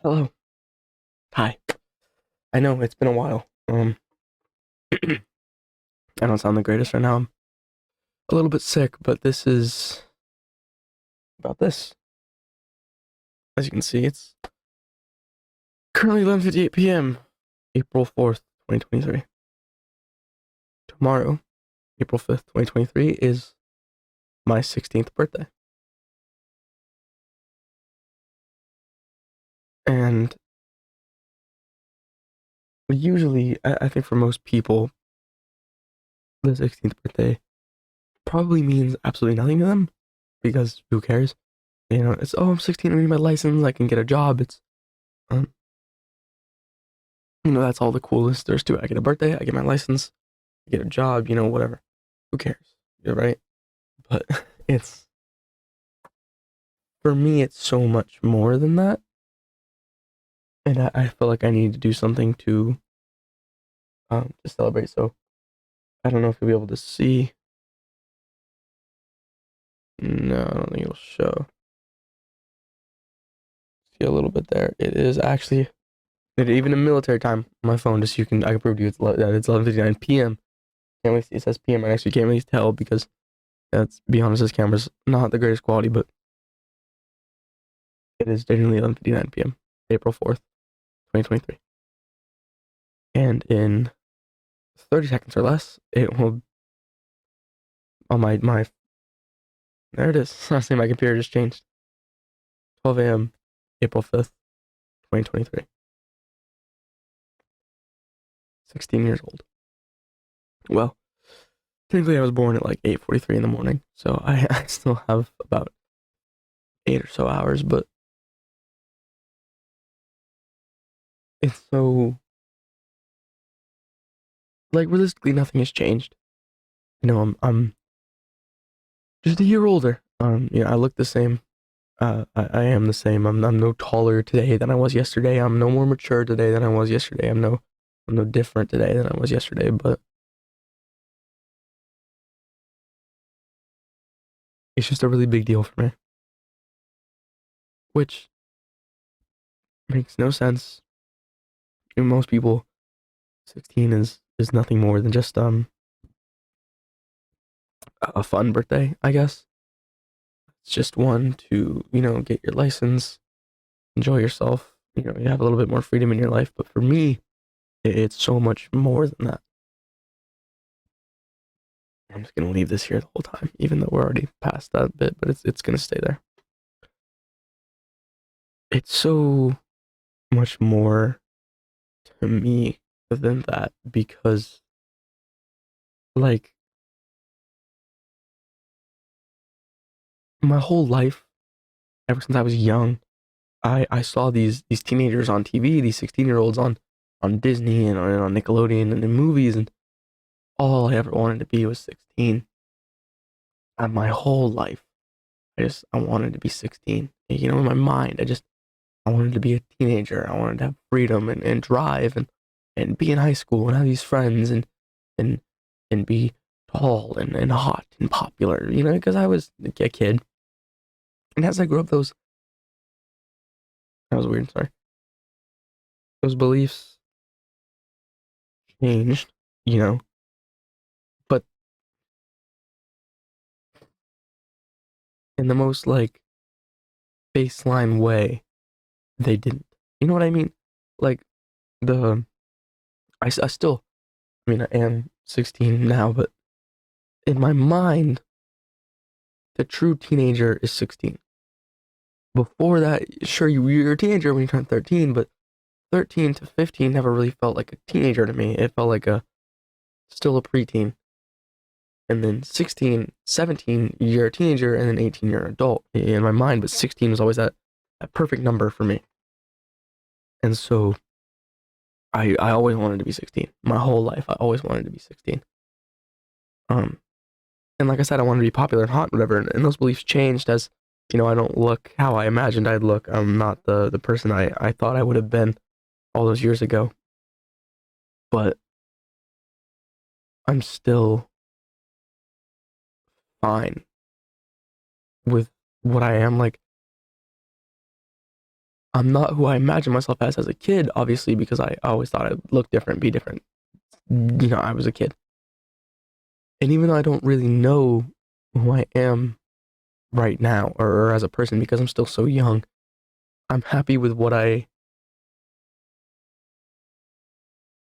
Hello. Hi. I know it's been a while. I don't sound the greatest right now. I'm a little bit sick, but this is about this. As you can see, it's currently 11:58 p.m. April 4th, 2023. Tomorrow, April 5th, 2023 is my 16th birthday. And usually, I think for most people, the 16th birthday probably means absolutely nothing to them because who cares? It's, oh, I'm 16, I need my license, I can get a job. Um, that's all the coolest there's to it. I get a birthday, I get my license, I get a job, whatever. Who cares? You're right. But it's, for me, it's so much more than that. And I feel like I need to do something to celebrate. So I don't know if you'll be able to see. No, I don't think it'll show. See a little bit there. It is actually, even in military time on my phone, just I can prove to you that it's 11:59 p.m. Can't really see, it says PM, and actually can't really tell because that's, be honest, this camera's not the greatest quality, but it is genuinely 11:59 p.m. April 4th, 2023. And in 30 seconds or less, it will, on my there it is. I see my computer just changed. 12 a.m. April 5th, 2023. 16 years old. Well, technically I was born at like 8:43 in the morning, so I still have about 8 or so hours, but it's so, like, realistically nothing has changed. I'm just a year older. I look the same. I am the same. I'm no taller today than I was yesterday. I'm no more mature today than I was yesterday. I'm no different today than I was yesterday, but it's just a really big deal for me, which makes no sense. Most people, 16 is nothing more than just a fun birthday, I guess. It's just one to, get your license, enjoy yourself. You have a little bit more freedom in your life, but for me, it's so much more than that. I'm just gonna leave this here the whole time, even though we're already past that bit, but it's gonna stay there. It's so much more to me than that because, like, my whole life, ever since I was young, I saw these teenagers on TV, these 16-year-olds on Disney and on Nickelodeon and in movies, and all I ever wanted to be was 16. And my whole life, I wanted to be 16. In my mind, I wanted to be a teenager. I wanted to have freedom and drive and be in high school and have these friends and and be tall and hot and popular, because I was a kid. And as I grew up, that was weird, sorry. Those beliefs changed, but in the most, like, baseline way, they didn't. You know what I mean? Like, the I still, I mean, I am 16 now, but in my mind, the true teenager is 16. Before that, sure, you're a teenager when you turn 13, but 13 to 15 never really felt like a teenager to me. It felt like still a preteen. And then 16, 17, you're a teenager, and then 18, you're an adult in my mind. But 16 was always that perfect number for me. And so I always wanted to be 16. My whole life, I always wanted to be 16. Um, and like I said, I wanted to be popular and hot, and whatever. And those beliefs changed as, I don't look how I imagined I'd look. I'm not the person I thought I would have been all those years ago. But I'm still fine. With what I am. Like, I'm not who I imagine myself as a kid, obviously, because I always thought I'd look different, be different. I was a kid. And even though I don't really know who I am right now or as a person because I'm still so young, I'm happy with what I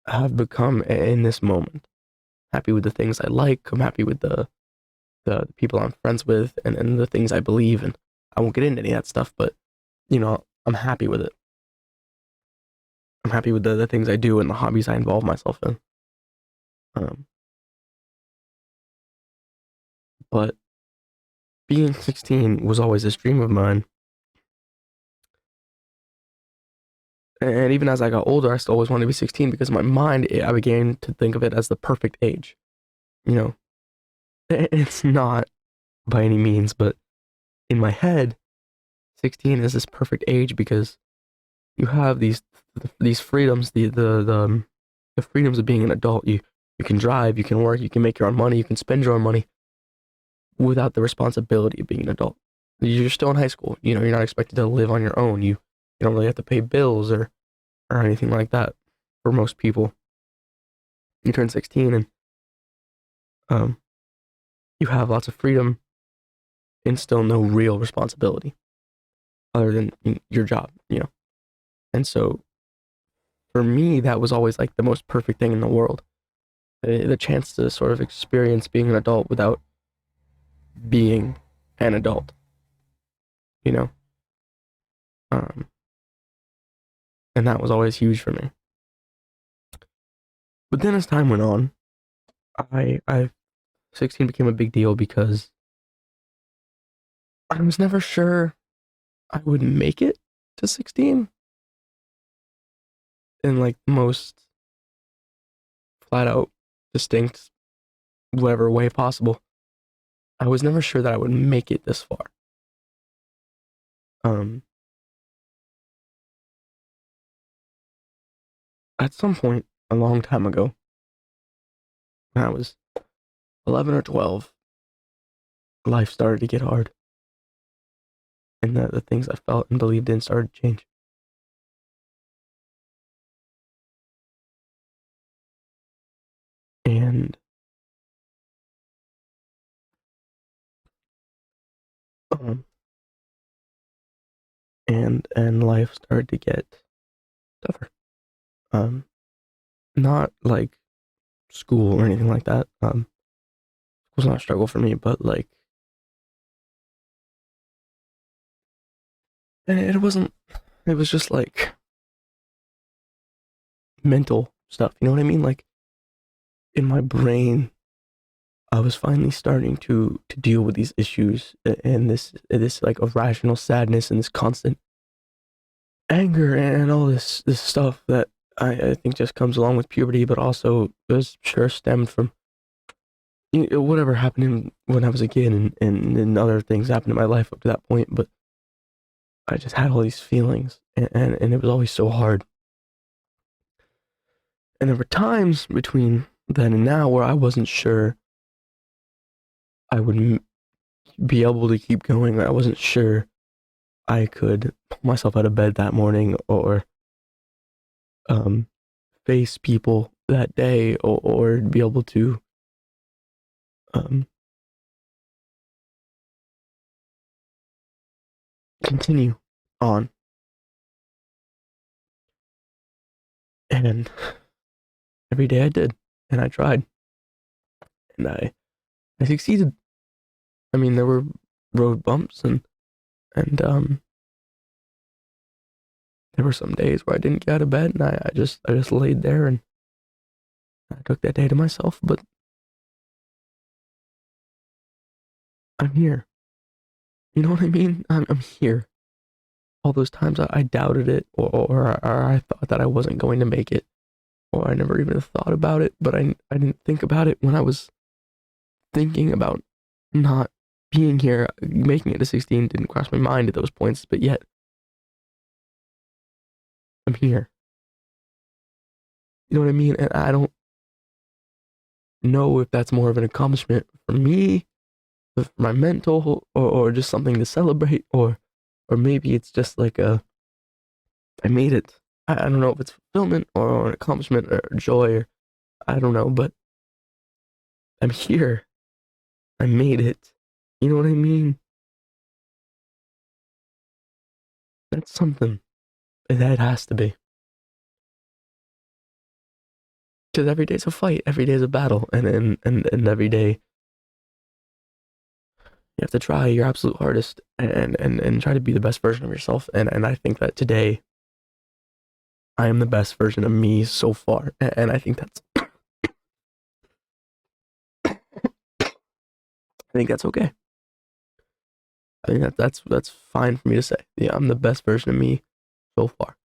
have become in this moment. Happy with the things I like. I'm happy with the people I'm friends with and the things I believe in. I won't get into any of that stuff, but I'm happy with it. I'm happy with the things I do and the hobbies I involve myself in. Um, but being 16 was always this dream of mine. And even as I got older, I still always wanted to be 16 because in my mind, I began to think of it as the perfect age. You know, it's not by any means, but in my head, 16 is this perfect age because you have these freedoms, the freedoms of being an adult. You can drive, you can work, you can make your own money, you can spend your own money without the responsibility of being an adult. You're still in high school. You're not expected to live on your own. You don't really have to pay bills or anything like that for most people. You turn 16 and um, you have lots of freedom and still no real responsibility other than your job. And so for me, that was always like the most perfect thing in the world. The chance to sort of experience being an adult without being an adult, you know? Um, and that was always huge for me. But then as time went on, I 16 became a big deal because I was never sure I would make it to 16 in like the most flat out distinct whatever way possible. I was never sure that I would make it this far. Um, at some point a long time ago, when I was 11 or 12, life started to get hard, and the things I felt and believed in started to change. And um, and life started to get tougher. Um, not like school or anything like that. It was not a struggle for me, but like it wasn't. It was just like mental stuff. You know what I mean? Like in my brain, I was finally starting to deal with these issues and this like irrational sadness and this constant anger and all this stuff that I think just comes along with puberty, but also was sure stemmed from whatever happened when I was a kid and other things happened in my life up to that point. But I just had all these feelings and it was always so hard. And there were times between then and now where I wasn't sure I would be able to keep going. I wasn't sure I could pull myself out of bed that morning or um, face people that day or be able to um, continue on. And every day I did, and I tried, and I succeeded. I mean, there were road bumps and there were some days where I didn't get out of bed, and I just laid there and I took that day to myself. But I'm here. You know what I mean? I'm here. All those times I doubted it, or I thought that I wasn't going to make it, or I never even thought about it, but I didn't think about it when I was thinking about not being here. Making it to 16 didn't cross my mind at those points, but yet I'm here. You know what I mean? And I don't know if that's more of an accomplishment for me, for my mental, or just something to celebrate, or maybe it's just like I made it. I don't know if it's fulfillment or an accomplishment or joy or I don't know, but I'm here. I made it. You know what I mean? That's something. That has to be. Because every day's a fight, every day's a battle, and every day you have to try your absolute hardest and try to be the best version of yourself. And I think that today I am the best version of me so far. And I think that's okay. I think that's fine for me to say. Yeah, I'm the best version of me so far.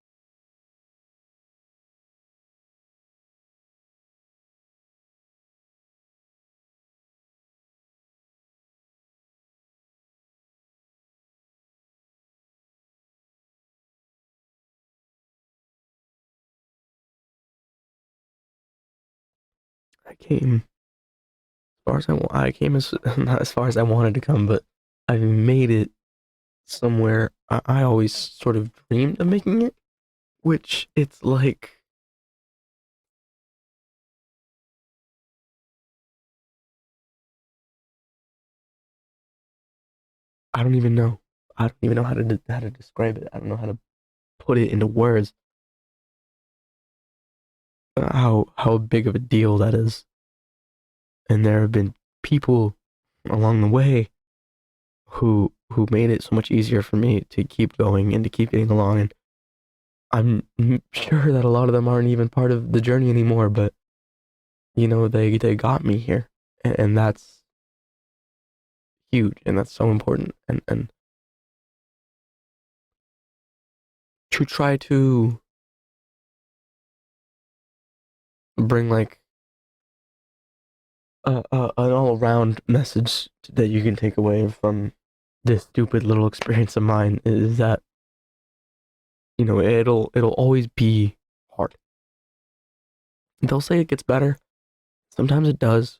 I came as far as I came as not as far as I wanted to come, but I made it somewhere I always sort of dreamed of making it, which it's like I don't even know. I don't even know how to describe it. I don't know how to put it into words. How big of a deal that is. And there have been people along the way who made it so much easier for me to keep going and to keep getting along. And sure that a lot of them aren't even part of the journey anymore, but you know they got me here, and that's huge, and that's so important. And to try to bring like an all around message that you can take away from this stupid little experience of mine is that you know it'll always be hard. They'll say it gets better. Sometimes it does.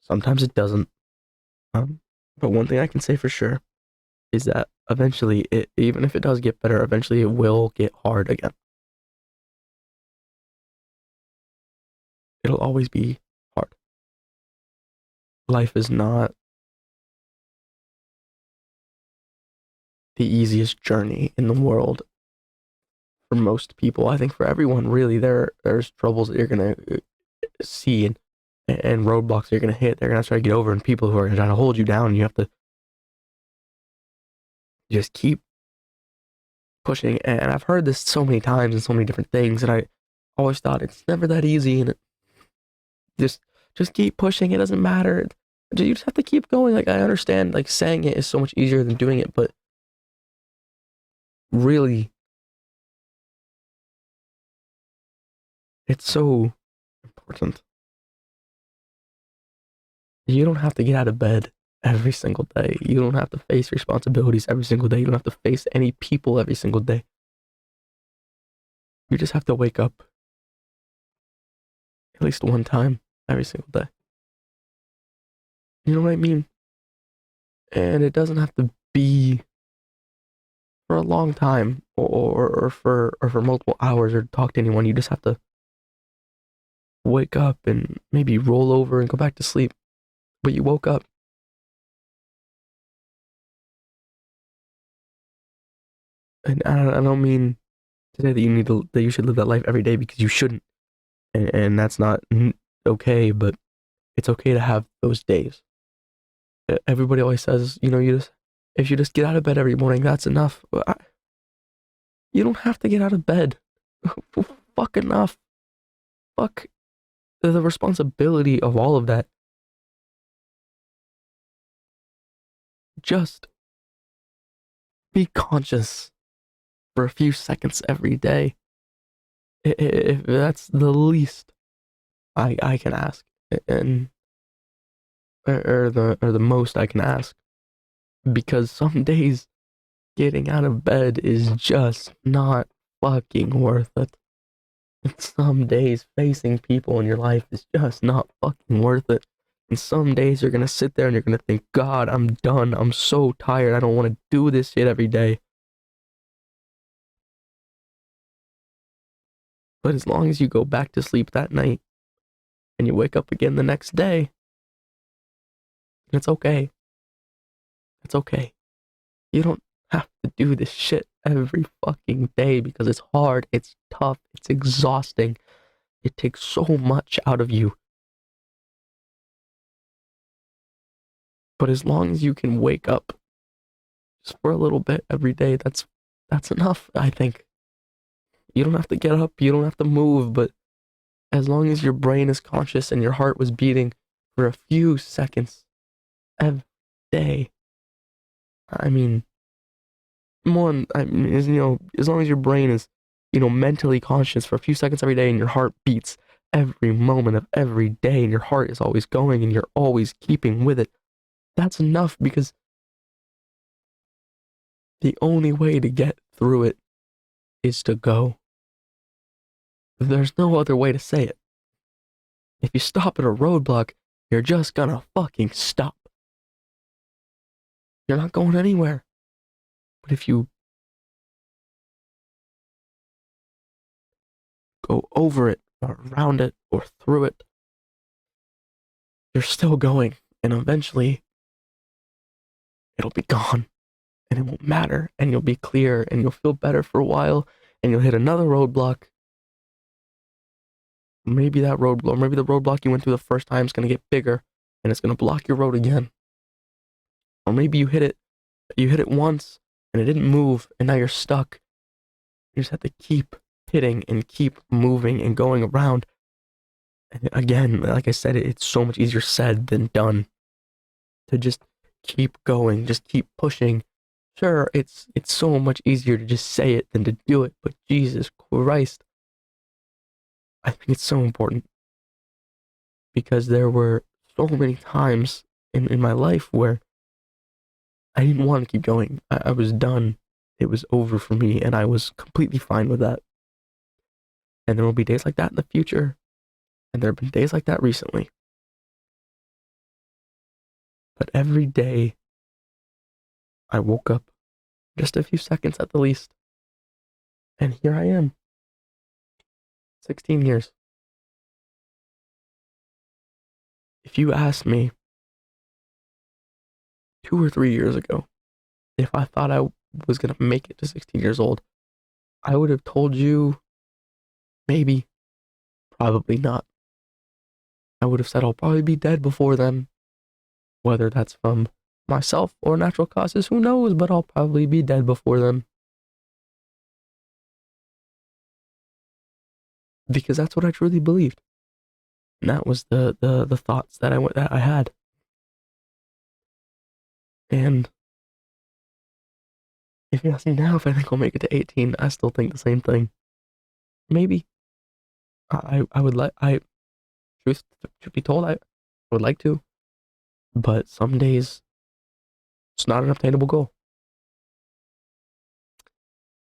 Sometimes it doesn't. Um, but one thing I can say for sure is that eventually, even if it does get better, eventually it will get hard again. It'll always be hard. Life is not the easiest journey in the world for most people. I think for everyone, really, there's troubles that you're gonna see and roadblocks you're gonna hit. They're gonna try to get over, and people who are gonna try to hold you down. You have to just keep pushing. And I've heard this so many times and so many different things, and I always thought it's never that easy, and just just keep pushing. It doesn't matter. You just have to keep going. Like I understand, like saying it is so much easier than doing it, but really, it's so important. You don't have to get out of bed every single day. You don't have to face responsibilities every single day. You don't have to face any people every single day. You just have to wake up at least one time every single day. You know what I mean? And it doesn't have to be for a long time or for multiple hours or talk to anyone. You just have to wake up and maybe roll over and go back to sleep. But you woke up. And I don't mean to say that that you should live that life every day because you shouldn't. And that's not okay, but it's okay to have those days. Everybody always says, you know, if you just get out of bed every morning, that's enough. You don't have to get out of bed. Fuck enough. Fuck the responsibility of all of that. Just be conscious for a few seconds every day. If that's the least I can ask, and or the most I can ask, because some days getting out of bed is just not fucking worth it. And some days facing people in your life is just not fucking worth it. And some days you're gonna sit there and you're gonna think, God, I'm done. I'm so tired. I don't want to do this shit every day. But as long as you go back to sleep that night and you wake up again the next day, it's okay. It's okay. You don't have to do this shit every fucking day because it's hard, it's tough, it's exhausting. It takes so much out of you. But as long as you can wake up just for a little bit every day, that's enough, I think. You don't have to get up, you don't have to move, but as long as your brain is conscious and your heart was beating for a few seconds every day, I mean, one, I mean, as long as your brain is, mentally conscious for a few seconds every day and your heart beats every moment of every day and your heart is always going and you're always keeping with it, that's enough because the only way to get through it is to go. There's no other way to say it. If you stop at a roadblock, you're just gonna fucking stop. You're not going anywhere. But if you go over it, or around it, or through it, you're still going. And eventually, it'll be gone. And it won't matter. And you'll be clear. And you'll feel better for a while. And you'll hit another roadblock. Maybe the roadblock you went through the first time is going to get bigger. And it's going to block your road again. Or maybe you hit it once. And it didn't move. And now you're stuck. You just have to keep hitting and keep moving and going around. And again, like I said, it's so much easier said than done to just keep going, just keep pushing. Sure, it's so much easier to just say it than to do it, but Jesus Christ, I think it's so important because there were so many times in my life where I didn't want to keep going. I was done. It was over for me, and I was completely fine with that. And there will be days like that in the future, and there have been days like that recently. But every day, I woke up just a few seconds at the least, and here I am. 16 years. If you asked me 2 or 3 years ago if I thought I was going to make it to 16 years old, I would have told you maybe, probably not. I would have said I'll probably be dead before then. Whether that's from myself or natural causes, who knows, but I'll probably be dead before then. Because that's what I truly believed. And that was the thoughts that I had. And if you ask me now if I think I'll make it to 18, I still think the same thing. Maybe. I would like, truth to be told, I would like to. But some days, it's not an obtainable goal.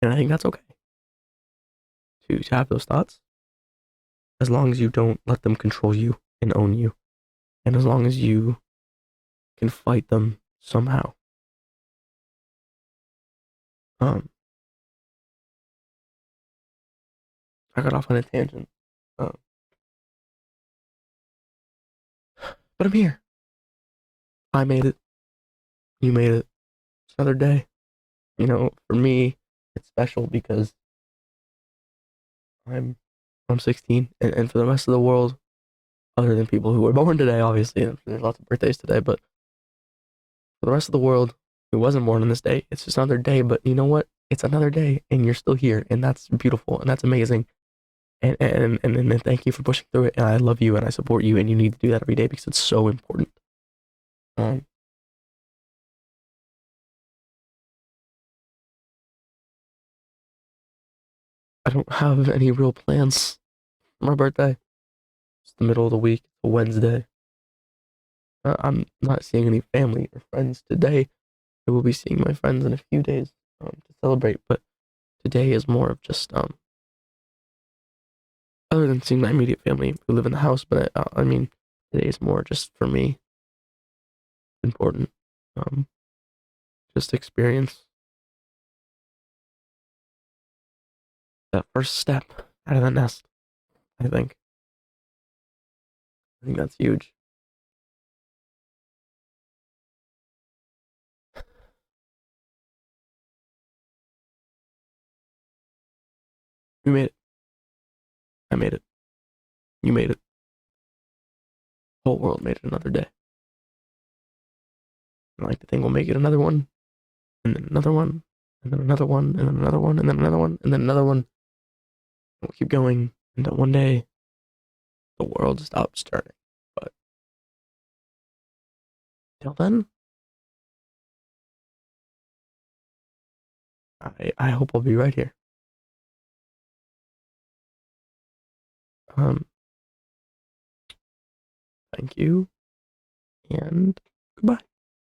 And I think that's okay to have those thoughts. As long as you don't let them control you and own you. And as long as you can fight them somehow. I got off on a tangent. Um, but I'm here. I made it. You made it. It's another day. For me, it's special because I'm 16, and for the rest of the world, other than people who were born today, obviously, there's lots of birthdays today, but for the rest of the world who wasn't born on this day, it's just another day. But you know what? It's another day, and you're still here, and that's beautiful, and that's amazing. And thank you for pushing through it. And I love you, and I support you, and you need to do that every day because it's so important. Um, I don't have any real plans for my birthday. It's the middle of the week, it's a Wednesday. I'm not seeing any family or friends today. I will be seeing my friends in a few days to celebrate, but today is more of just other than seeing my immediate family who live in the house. But I mean, today is more just for me important. Um, just experience that first step out of the nest. I think. I think that's huge. We made it. I made it. You made it. The whole world made it another day. I like to think we'll make it another one, and then another one, and then another one, and then another one, and then another one, and then another one. And we'll keep going until one day the world stops turning. But till then, I hope I'll be right here. Um, thank you, and goodbye.